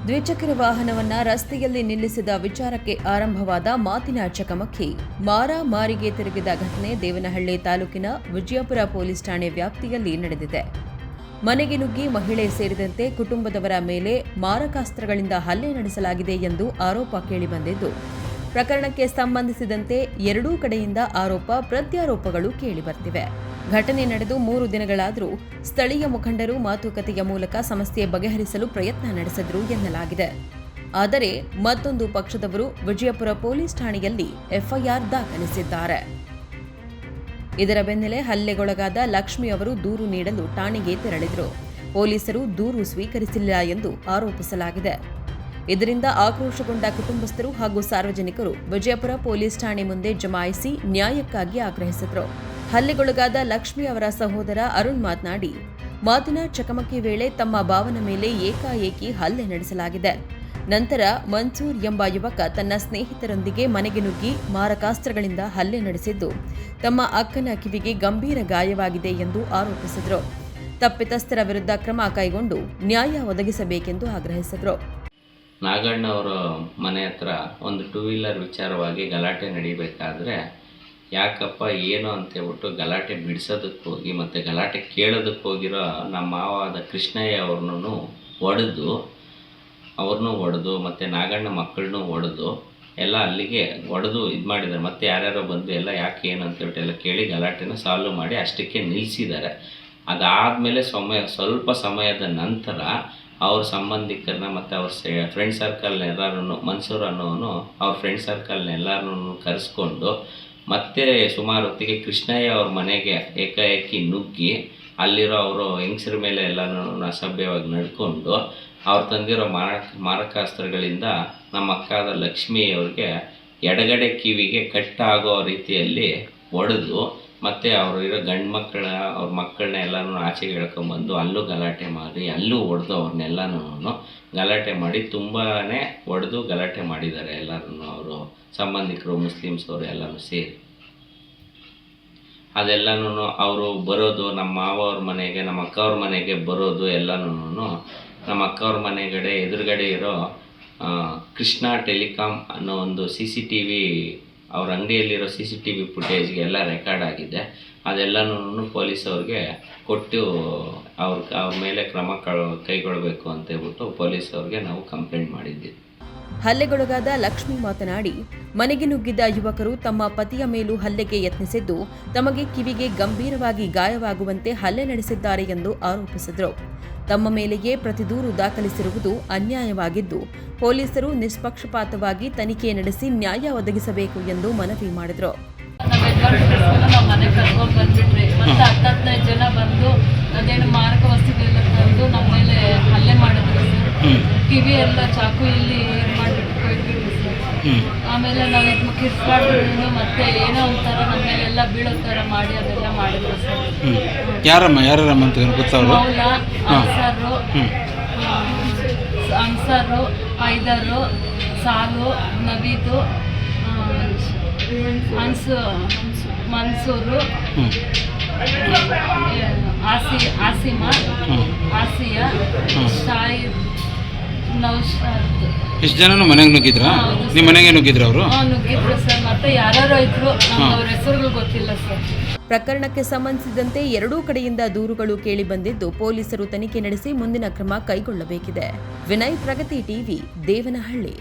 ದ್ವಿಚಕ್ರ ವಾಹನವನ್ನ ರಸ್ತೆಯಲ್ಲಿ ನಿಲ್ಲಿಸಿದ ವಿಚಾರಕ್ಕೆ ಆರಂಭವಾದ ಮಾತಿನ ಚಕಮಕಿ ಮಾರಾಮಾರಿಗೆ ತಿರುಗಿದ ಘಟನೆ ದೇವನಹಳ್ಳಿ ತಾಲೂಕಿನ ವಿಜಯಪುರ ಪೊಲೀಸ್ ಠಾಣೆ ವ್ಯಾಪ್ತಿಯಲ್ಲಿ ನಡೆದಿದೆ. ಮನೆಗೆ ನುಗ್ಗಿ ಮಹಿಳೆ ಸೇರಿದಂತೆ ಕುಟುಂಬದವರ ಮೇಲೆ ಮಾರಕಾಸ್ತ್ರಗಳಿಂದ ಹಲ್ಲೆ ನಡೆಸಲಾಗಿದೆ ಎಂದು ಆರೋಪ ಕೇಳಿಬಂದಿದ್ದು, ಪ್ರಕರಣಕ್ಕೆ ಸಂಬಂಧಿಸಿದಂತೆ ಎರಡೂ ಕಡೆಯಿಂದ ಆರೋಪ ಪ್ರತ್ಯಾರೋಪಗಳು ಕೇಳಿಬರ್ತಿವೆ. ಘಟನೆ ನಡೆದು 3 ದಿನಗಳಾದರೂ ಸ್ಥಳೀಯ ಮುಖಂಡರು ಮಾತುಕತೆಯ ಮೂಲಕ ಸಮಸ್ಯೆ ಬಗೆಹರಿಸಲು ಪ್ರಯತ್ನ ನಡೆಸಿದ್ರು ಎನ್ನಲಾಗಿದೆ. ಆದರೆ ಮತ್ತೊಂದು ಪಕ್ಷದವರು ವಿಜಯಪುರ ಪೊಲೀಸ್ ಠಾಣೆಯಲ್ಲಿ ಎಫ್ಐಆರ್ ದಾಖಲಿಸಿದ್ದಾರೆ. ಇದರ ಬೆನ್ನಲ್ಲೇ ಹಲ್ಲೆಗೊಳಗಾದ ಲಕ್ಷ್ಮಿ ಅವರು ದೂರು ನೀಡಲು ಠಾಣೆಗೆ ತೆರಳಿದರು. ಪೊಲೀಸರು ದೂರು ಸ್ವೀಕರಿಸಿಲ್ಲ ಎಂದು ಆರೋಪಿಸಲಾಗಿದೆ. ಇದರಿಂದ ಆಕ್ರೋಶಗೊಂಡ ಕುಟುಂಬಸ್ಥರು ಹಾಗೂ ಸಾರ್ವಜನಿಕರು ವಿಜಯಪುರ ಪೊಲೀಸ್ ಠಾಣೆ ಮುಂದೆ ಜಮಾಯಿಸಿ ನ್ಯಾಯಕ್ಕಾಗಿ ಆಗ್ರಹಿಸಿದರು. ಹಲ್ಲೆಗೊಳಗಾದ ಲಕ್ಷ್ಮಿ ಅವರ ಸಹೋದರ ಅರುಣ್ ಮಾತನಾಡಿ, ಮಾತಿನ ಚಕಮಕಿ ವೇಳೆ ತಮ್ಮ ಭಾವನ ಮೇಲೆ ಏಕಾಏಕಿ ಹಲ್ಲೆ ನಡೆಸಲಾಗಿದೆ. ನಂತರ ಮನ್ಸೂರ್ ಎಂಬ ಯುವಕ ತನ್ನ ಸ್ನೇಹಿತರೊಂದಿಗೆ ಮನೆಗೆ ನುಗ್ಗಿ ಮಾರಕಾಸ್ತ್ರಗಳಿಂದ ಹಲ್ಲೆ ನಡೆಸಿದ್ದು, ತಮ್ಮ ಅಕ್ಕನ ಕಿವಿಗೆ ಗಂಭೀರ ಗಾಯವಾಗಿದೆ ಎಂದು ಆರೋಪಿಸಿದರು. ತಪ್ಪಿತಸ್ಥರ ವಿರುದ್ಧ ಕ್ರಮ ಕೈಗೊಂಡು ನ್ಯಾಯ ಒದಗಿಸಬೇಕೆಂದು ಆಗ್ರಹಿಸಿದರು. ನಾಗಣ್ಣ ಅವರ ಮನೆ ಹತ್ರ ಒಂದು 2 ವೀಲರ್ ವಿಚಾರವಾಗಿ ಗಲಾಟೆ ನಡೀಬೇಕಾದ್ರೆ ಯಾಕಪ್ಪ ಏನು ಅಂತೇಳ್ಬಿಟ್ಟು ಗಲಾಟೆ ಬಿಡಿಸೋದಕ್ಕೆ ಹೋಗಿ ಮತ್ತು ಗಲಾಟೆ ಕೇಳೋದಕ್ಕೆ ಹೋಗಿರೋ ನಮ್ಮ ಮಾವಾದ ಕೃಷ್ಣಯ್ಯ ಅವ್ರನ್ನೂ ಹೊಡೆದು ಮತ್ತು ನಾಗಣ್ಣ ಮಕ್ಕಳನ್ನೂ ಹೊಡೆದು ಎಲ್ಲ ಅಲ್ಲಿಗೆ ಹೊಡೆದು ಇದು ಮಾಡಿದ್ದಾರೆ. ಮತ್ತು ಯಾರ್ಯಾರೋ ಬಂದು ಎಲ್ಲ ಯಾಕೆ ಏನು ಅಂತೇಳ್ಬಿಟ್ಟು ಎಲ್ಲ ಕೇಳಿ ಗಲಾಟೆನ ಸಾಲ್ವ್ ಮಾಡಿ ಅಷ್ಟಕ್ಕೆ ನಿಲ್ಲಿಸಿದ್ದಾರೆ. ಅದಾದಮೇಲೆ ಸ್ವಲ್ಪ ಸಮಯದ ನಂತರ ಅವ್ರ ಸಂಬಂಧಿಕರನ್ನ ಮತ್ತು ಅವ್ರ ಫ್ರೆಂಡ್ ಸರ್ಕಲ್ನ ಎಲ್ಲರೂ ಮನ್ಸೂರ್ ಅನ್ನೋನು ಅವ್ರ ಫ್ರೆಂಡ್ ಸರ್ಕಲ್ನ ಎಲ್ಲರೂ ಕರೆಸ್ಕೊಂಡು ಮತ್ತೆ ಸುಮಾರು ಹೊತ್ತಿಗೆ ಕೃಷ್ಣಯ್ಯ ಅವ್ರ ಮನೆಗೆ ಏಕಾಏಕಿ ನುಗ್ಗಿ ಅಲ್ಲಿರೋ ಅವರು ಹೆಂಗಸ್ರ ಮೇಲೆ ಎಲ್ಲನೂ ಅಸಭ್ಯವಾಗಿ ನಡ್ಕೊಂಡು ಅವ್ರು ತಂದಿರೋ ಮಾರಕಾಸ್ತ್ರಗಳಿಂದ ನಮ್ಮ ಅಕ್ಕಾದ ಲಕ್ಷ್ಮಿ ಅವ್ರಿಗೆ ಎಡಗಡೆ ಕಿವಿಗೆ ಕಟ್ಟಾಗೋ ರೀತಿಯಲ್ಲಿ ಹೊಡೆದು ಮತ್ತು ಅವರು ಇರೋ ಗಂಡು ಅವ್ರ ಮಕ್ಕಳನ್ನ ಎಲ್ಲನೂ ಆಚೆಗೆ ಎಳ್ಕೊಂಬಂದು ಅಲ್ಲೂ ಗಲಾಟೆ ಮಾಡಿ ಅಲ್ಲೂ ಹೊಡೆದು ಅವ್ರನ್ನೆಲ್ಲನೂ ಗಲಾಟೆ ಮಾಡಿ ತುಂಬಾ ಹೊಡೆದು ಗಲಾಟೆ ಮಾಡಿದ್ದಾರೆ. ಎಲ್ಲರೂ ಅವರು ಸಂಬಂಧಿಕರು ಮುಸ್ಲಿಮ್ಸ್ ಅವರು ಎಲ್ಲನೂ ಸೇರಿ ಅದೆಲ್ಲನೂ ಅವರು ಬರೋದು ನಮ್ಮ ಮಾವವ್ರ ಮನೆಗೆ ನಮ್ಮ ಅಕ್ಕವ್ರ ಮನೆಗೆ ಬರೋದು ಎಲ್ಲನೂ ನಮ್ಮ ಅಕ್ಕವ್ರ ಮನೆಗಡೆ ಎದುರುಗಡೆ ಇರೋ ಕೃಷ್ಣ ಟೆಲಿಕಾಮ್ ಅನ್ನೋ ಒಂದು CCTV ಅವ್ರ ಅಂಗಡಿಯಲ್ಲಿರೋ CCTV ಫುಟೇಜ್ಗೆ ಎಲ್ಲ ರೆಕಾರ್ಡ್ ಆಗಿದೆ. ಅದೆಲ್ಲನೂ ಪೊಲೀಸವ್ರಿಗೆ ಕೊಟ್ಟು ಅವ್ರ ಮೇಲೆ ಕ್ರಮ ಕೈಗೊಳ್ಳಬೇಕು ಅಂತೇಳ್ಬಿಟ್ಟು ಪೊಲೀಸವ್ರಿಗೆ ನಾವು ಕಂಪ್ಲೇಂಟ್ ಮಾಡಿದ್ವಿ. ಹಲ್ಲೆಗೊಳಗಾದ ಲಕ್ಷ್ಮಿ ಮಾತನಾಡಿ, ಮನೆಗೆ ನುಗ್ಗಿದ್ದ ಯುವಕರು ತಮ್ಮ ಪತಿಯ ಮೇಲೂ ಹಲ್ಲೆಗೆ ಯತ್ನಿಸಿದ್ದು, ತಮಗೆ ಕಿವಿಗೆ ಗಂಭೀರವಾಗಿ ಗಾಯವಾಗುವಂತೆ ಹಲ್ಲೆ ನಡೆಸಿದ್ದಾರೆ ಎಂದು ಆರೋಪಿಸಿದರು. ತಮ್ಮ ಮೇಲೆಯೇ ಪ್ರತಿದೂರು ದಾಖಲಿಸಿರುವುದು ಅನ್ಯಾಯವಾಗಿದ್ದು, ಪೊಲೀಸರು ನಿಷ್ಪಕ್ಷಪಾತವಾಗಿ ತನಿಖೆ ನಡೆಸಿ ನ್ಯಾಯ ಒದಗಿಸಬೇಕು ಎಂದು ಮನವಿ ಮಾಡಿದರು. ಜನ ಬಂದು ಅದೇನು ಮಾರಕ ವಸ್ತುಗಳೆಲ್ಲ ತಂದು ನಮ್ಮ ಮೇಲೆ ಹಲ್ಲೆ ಮಾಡಿದ್ರು ಸರ್. ಕಿವಿ ಎಲ್ಲ ಚಾಕು ಇಲ್ಲಿ ಮಾಡಿಬಿಟ್ಟು ಕೊಯ್ಬಿಟ್ರು ಸರ್. ಆಮೇಲೆ ನಾವು ಕಿರ್ಸ್ಬಾರ್ದು ಮತ್ತೆ ಏನೋ ಒಂಥರ ನಮ್ಮ ಮೇಲೆಲ್ಲ ಬೀಳೋ ಥರ ಮಾಡಿ ಅದೆಲ್ಲ ಮಾಡಿದ್ರು ಸರ್. ಯಾರಮ್ಮ ಅಂತ ಗೊತ್ತವ್ರು? ಮೌಲ, ಅನ್ಸರು, ಐದರು, ಸಾಲು, ನವೀದು, ಮನ್ಸೂರು, ಆಸಿಮಾ, ಆಸಿಯಾ, ಶಾಹಿದ್, ನೌಶಾದ್. ಎಷ್ಟು ಜನನು ಮನೆಗೆ ನುಗ್ಗಿದ್ರ? ನಿಮ್ಮ ಮನೆಗೆ ನುಗ್ಗಿದ್ರು ಅವರು? ನುಗ್ಗಿದ್ರು ಸರ್. ಮತ್ತೆ ಯಾರು ಇದ್ರು, ಅವ್ರ ಹೆಸರುಗಳು ಗೊತ್ತಿಲ್ಲ ಸರ್. ಪ್ರಕರಣಕ್ಕೆ ಸಂಬಂಧಿಸಿದಂತೆ ಎರಡೂ ಕಡೆಯಿಂದ ದೂರುಗಳು ಕೇಳಿಬಂದಿದ್ದು, ಪೊಲೀಸರು ತನಿಖೆ ನಡೆಸಿ ಮುಂದಿನ ಕ್ರಮ ಕೈಗೊಳ್ಳಬೇಕಿದೆ. ವಿನಯ್, ಪ್ರಗತಿ ಟಿವಿ, ದೇವನಹಳ್ಳಿ.